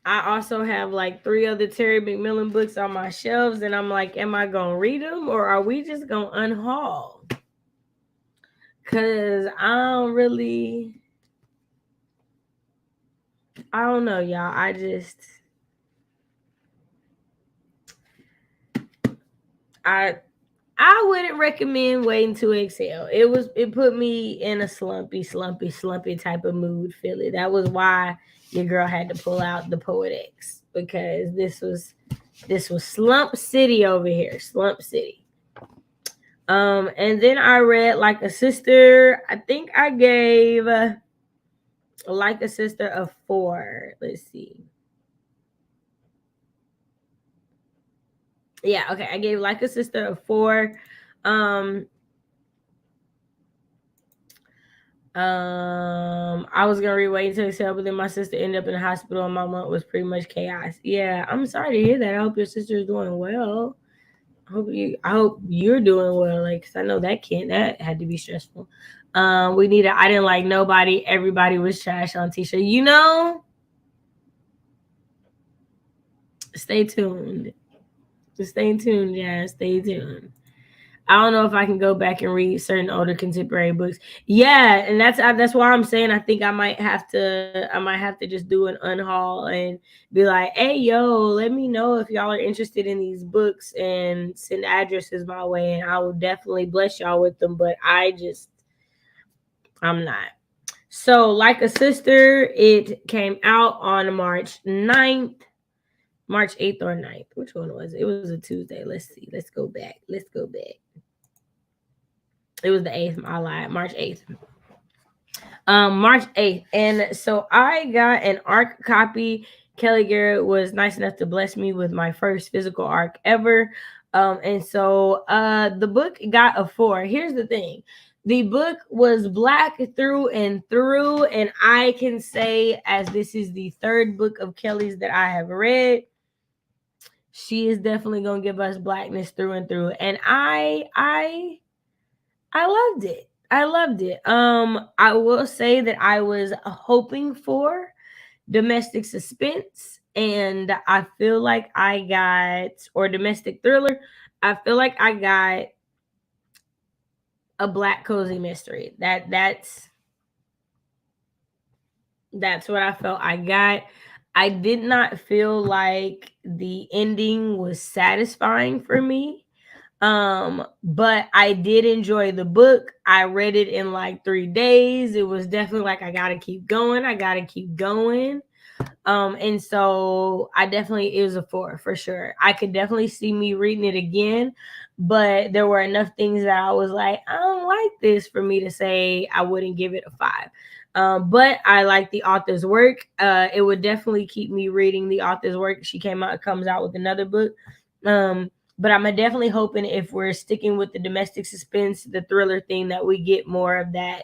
I also have like 3 other Terry McMillan books on my shelves, and I'm like, am I gonna read them or are we just gonna unhaul? Cause I don't know, y'all. I wouldn't recommend Waiting to Exhale. It put me in a slumpy type of mood, Philly. That was why your girl had to pull out the Poet X, because this was Slump City over here. Slump City. And then I read Like a Sister. I think I gave Like a Sister a 4. Let's see. Yeah, okay. I gave Like a Sister a 4. I was gonna read Waiting to Exhale, but then my sister ended up in the hospital and my month was pretty much chaos. Yeah, I'm sorry to hear that. I hope your sister is doing well. I hope you're doing well. Like, 'cause I know that had to be stressful. We need I didn't like nobody. Everybody was trash on t-shirt. Stay tuned. Just stay tuned, yeah. Stay tuned. I don't know if I can go back and read certain older contemporary books. Yeah, and that's why I'm saying I think I might have to just do an unhaul and be like, hey yo, let me know if y'all are interested in these books and send addresses my way, and I will definitely bless y'all with them. But I'm not. So, Like a Sister, it came out on March 9th. March 8th or 9th. Which one was it? It was a Tuesday. Let's see. Let's go back. It was the 8th. I lied. March 8th. March 8th. And so I got an ARC copy. Kelly Garrett was nice enough to bless me with my first physical ARC ever. And so the book got a 4. Here's the thing. The book was black through and through. And I can say, as this is the 3rd book of Kelly's that I have read, she is definitely going to give us blackness through and through. And I loved it. I will say that I was hoping for domestic suspense, and I feel like I got, or domestic thriller. I feel like I got a black cozy mystery. That's what I felt I got. I did not feel like the ending was satisfying for me. But I did enjoy the book. I read it in like 3 days. It was definitely like, I gotta keep going. And so it was a 4 for sure. I could definitely see me reading it again, but there were enough things that I was like, I don't like this for me to say I wouldn't give it a 5. But I like the author's work. It would definitely keep me reading the author's work. She comes out with another book. But I'm definitely hoping, if we're sticking with the domestic suspense, the thriller thing, that we get more of that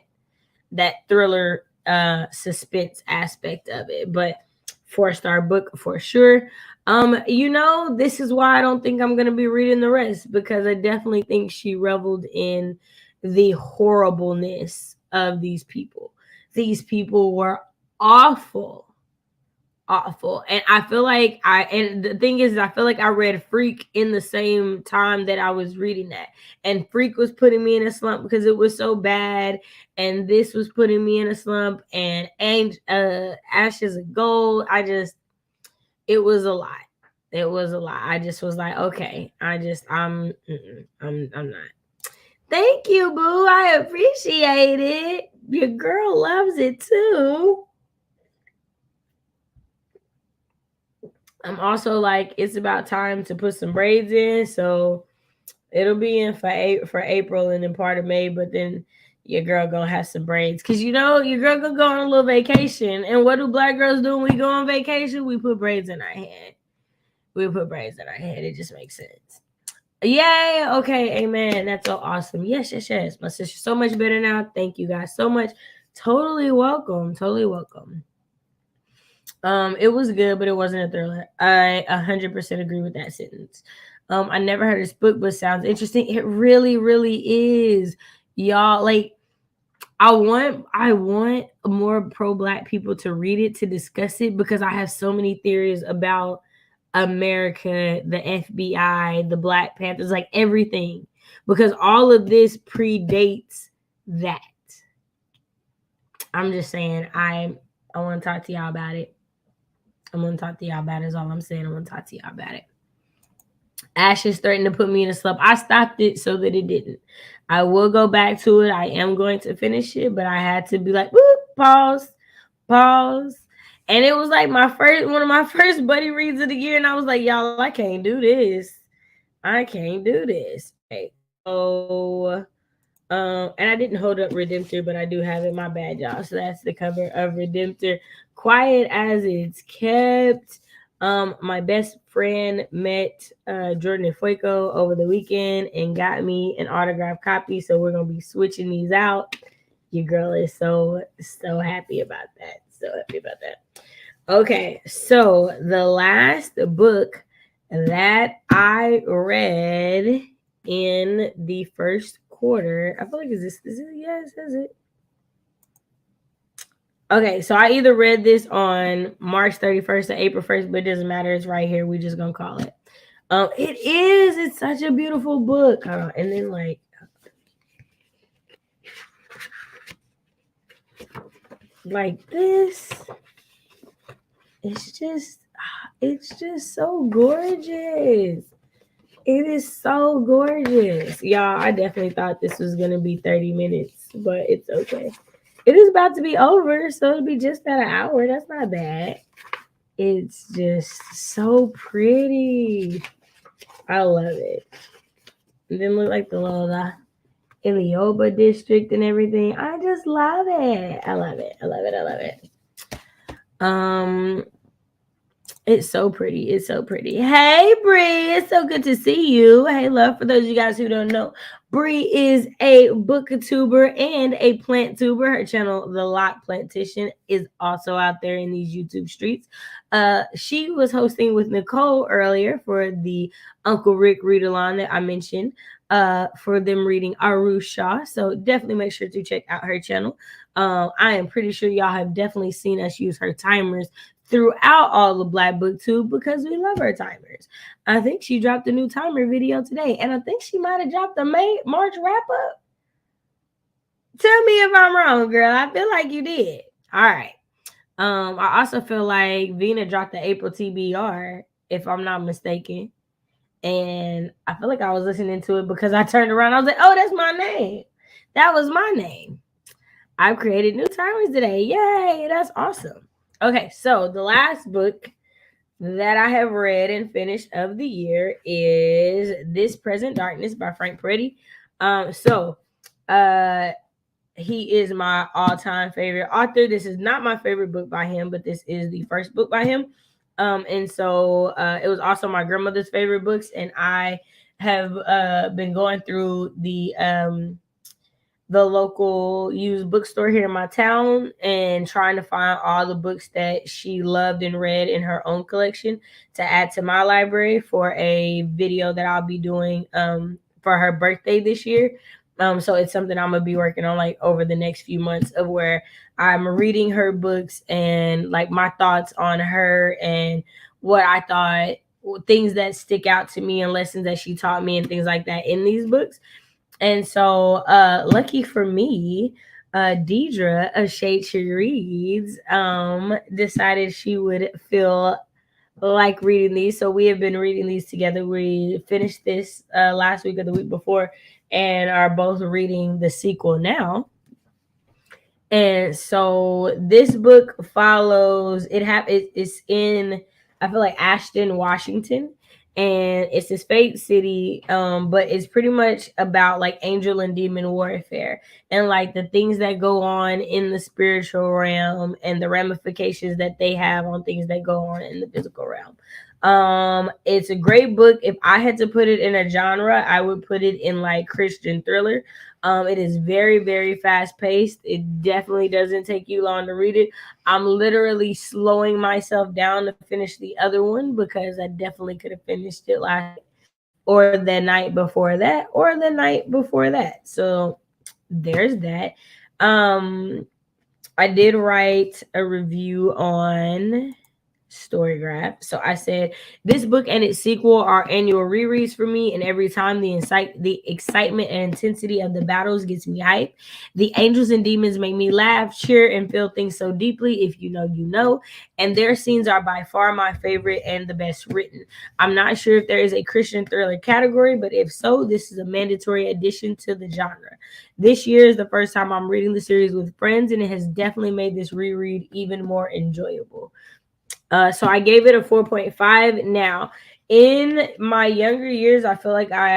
thriller suspense aspect of it. But 4-star book for sure. This is why I don't think I'm gonna be reading the rest, because I definitely think she reveled in the horribleness of these people. These people were awful, awful. And the thing is, I feel like I read Freak in the same time that I was reading that. And Freak was putting me in a slump because it was so bad. And this was putting me in a slump. And Ashes of Gold. It was a lot. It was a lot. I just was like, okay, I'm not. Thank you, boo. I appreciate it. Your girl loves it too. I'm also like, it's about time to put some braids in, so it'll be in for April and then part of May, but then your girl gonna have some braids, because your girl gonna go on a little vacation. And what do black girls do when we go on vacation? We put braids in our head. It just makes sense. Yay. Okay, amen. That's so awesome. Yes. My sister's so much better now. Thank you guys so much. Totally welcome. It was good, but it wasn't a thriller. I 100% agree with that sentence. I never heard this book, but sounds interesting. It really, really is, y'all. Like, I want more pro-black people to read it, to discuss it, because I have so many theories about America, the FBI, the Black Panthers, like everything, because all of this predates that. I'm just saying, I want to talk to y'all about it. Is all I'm saying. I want to talk to y'all about it. Ash is threatening to put me in a slump. I stopped it so that it didn't. I will go back to it. I am going to finish it, but I had to be like, whoop, pause. And it was like one of my first buddy reads of the year, and I was like, y'all, I can't do this. Okay. So, and I didn't hold up Redemptor, but I do have it. My bad, y'all. So that's the cover of Redemptor. Quiet as It's Kept. My best friend met Jordan and Fuego over the weekend and got me an autographed copy. So we're gonna be switching these out. Your girl is so happy about that. Okay, so the last book that I read in the first quarter, I feel like is it? Yes, is it? Okay, so I either read this on March 31st or April 1st, but it doesn't matter. It's right here. We just gonna call it. It is. It's such a beautiful book. And then like this, it's just so gorgeous. It is so gorgeous. Y'all, I definitely thought this was gonna be 30 minutes, but it's okay. It is about to be over, so it'll be just at an hour. That's not bad. It's just so pretty. I love it. And then look like the little Elliott district and everything. I just love it. I love it. It's so pretty. Hey, Bree, it's so good to see you. Hey, love. For those of you guys who don't know, Bree is a booktuber and a plant tuber. Her channel, The Lock Plantician, is also out there in these YouTube streets. She was hosting with Nicole earlier for the Uncle Rick Read-A-Thon that I mentioned, for them reading Arusha. So definitely make sure to check out her channel. I am pretty sure y'all have definitely seen us use her timers throughout all the Black Booktube, because we love her timers. I think she dropped a new timer video today, and I think she might have dropped the March wrap up. Tell me if I'm wrong, girl. I feel like you did. All right. I also feel like Vina dropped the April TBR, if I'm not mistaken. And I feel like I was listening to it because I turned around. I was like, oh, that's my name. That was my name. I've created new timers today. Yay. That's awesome. Okay, so the last book that I have read and finished of the year is This Present Darkness by Frank Peretti. he is my all-time favorite author. This is not my favorite book by him, but this is the first book by him. And so it was also my grandmother's favorite books, and I have been going through the local used bookstore here in my town and trying to find all the books that she loved and read in her own collection to add to my library for a video that I'll be doing for her birthday this year. So it's something I'm gonna be working on like over the next few months, of where I'm reading her books and like my thoughts on her and what I thought, things that stick out to me and lessons that she taught me and things like that in these books. And so, lucky for me, Deidre of Shade She Reads decided she would feel like reading these. So we have been reading these together. We finished this last week or the week before and are both reading the sequel now. And so this book follows it's in, I feel like, Ashton, Washington, and it's this fake city, but it's pretty much about like angel and demon warfare and like the things that go on in the spiritual realm and the ramifications that they have on things that go on in the physical realm. It's a great book. If I had to put it in a genre, I would put it in like Christian thriller. It is very, very fast paced. It definitely doesn't take you long to read it. I'm literally slowing myself down to finish the other one because I definitely could have finished it last night or the night before that or the night before that. So there's that. I did write a review on Storygraph. So I said this book and its sequel are annual rereads for me, and every time the excitement and intensity of the battles gets me hyped. The angels and demons make me laugh, cheer, and feel things so deeply. If you know, you know. And their scenes are by far my favorite and the best written. I'm not sure if there is a Christian thriller category, but if so, this is a mandatory addition to the genre. This year is the first time I'm reading the series with friends, and it has definitely made this reread even more enjoyable. So I gave it a 4.5. Now, in my younger years, I feel like I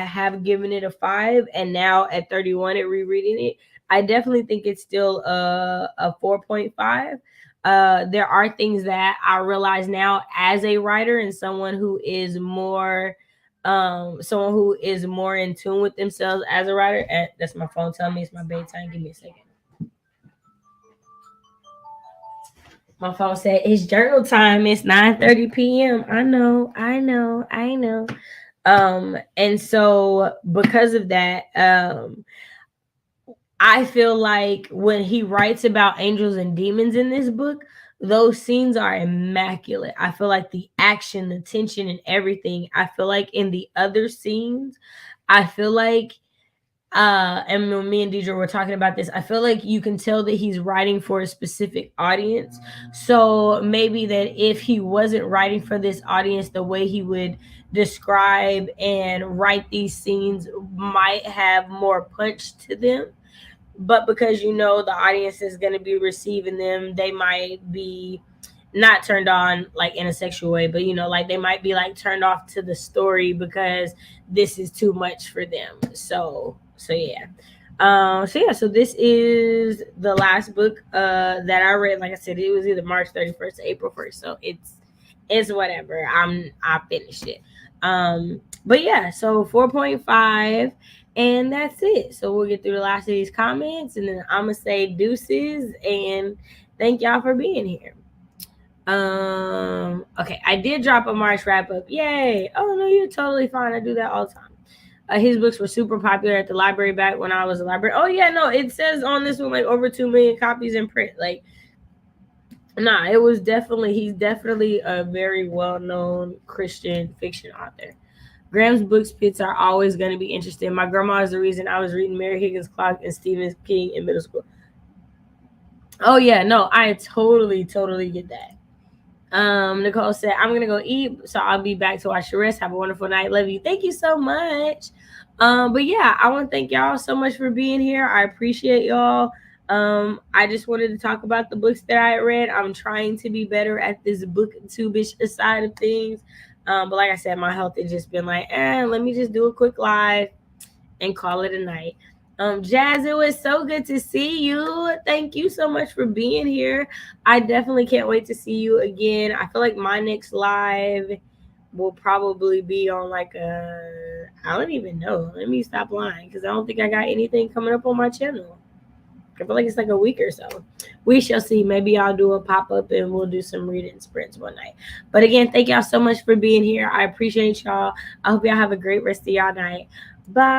have given it a 5, and now at 31, at rereading it, I definitely think it's still a 4.5. There are things that I realize now as a writer and someone who is more in tune with themselves as a writer. And that's my phone telling me it's my bedtime. Give me a second. My phone said it's journal time. It's 9:30 p.m. I know. And so because of that, I feel like when he writes about angels and demons in this book, those scenes are immaculate. I feel like the action, the tension, and everything. I feel like in the other scenes, I feel like and when me and Deidre were talking about this, I feel like you can tell that he's writing for a specific audience. So maybe that if he wasn't writing for this audience, the way he would describe and write these scenes might have more punch to them. But because the audience is going to be receiving them, they might be not turned on like in a sexual way, but like they might be like turned off to the story because this is too much for them. So yeah. So this is the last book that I read. Like I said, it was either March 31st or April 1st. So it's whatever. I finished it. But yeah, so 4.5, and that's it. So we'll get through the last of these comments, and then I'm gonna say deuces and thank y'all for being here. Okay, I did drop a March wrap up. Yay! Oh no, you're totally fine. I do that all the time. His books were super popular at the library back when I was a library. Oh yeah, no, it says on this one like over 2 million copies in print. Like, nah, he's definitely a very well-known Christian fiction author. Graham's books pits are always going to be interesting. My grandma is the reason I was reading Mary Higgins Clark and Stephen King in middle school. Oh yeah, no, I totally get that. Nicole said, I'm gonna go eat, so I'll be back to watch the rest. Have a wonderful night. Love you. Thank you so much. But yeah, I want to thank y'all so much for being here. I appreciate y'all. I just wanted to talk about the books that I read. I'm trying to be better at this booktube-ish side of things. But like I said, my health has just been like, let me just do a quick live and call it a night. Jazz, it was so good to see you. Thank you so much for being here. I definitely can't wait to see you again. I feel like my next live will probably be on like I don't even know. Let me stop lying because I don't think I got anything coming up on my channel. I feel like it's like a week or so. We shall see. Maybe I'll do a pop-up and we'll do some reading sprints one night. But again, thank y'all so much for being here. I appreciate y'all. I hope y'all have a great rest of y'all night. Bye.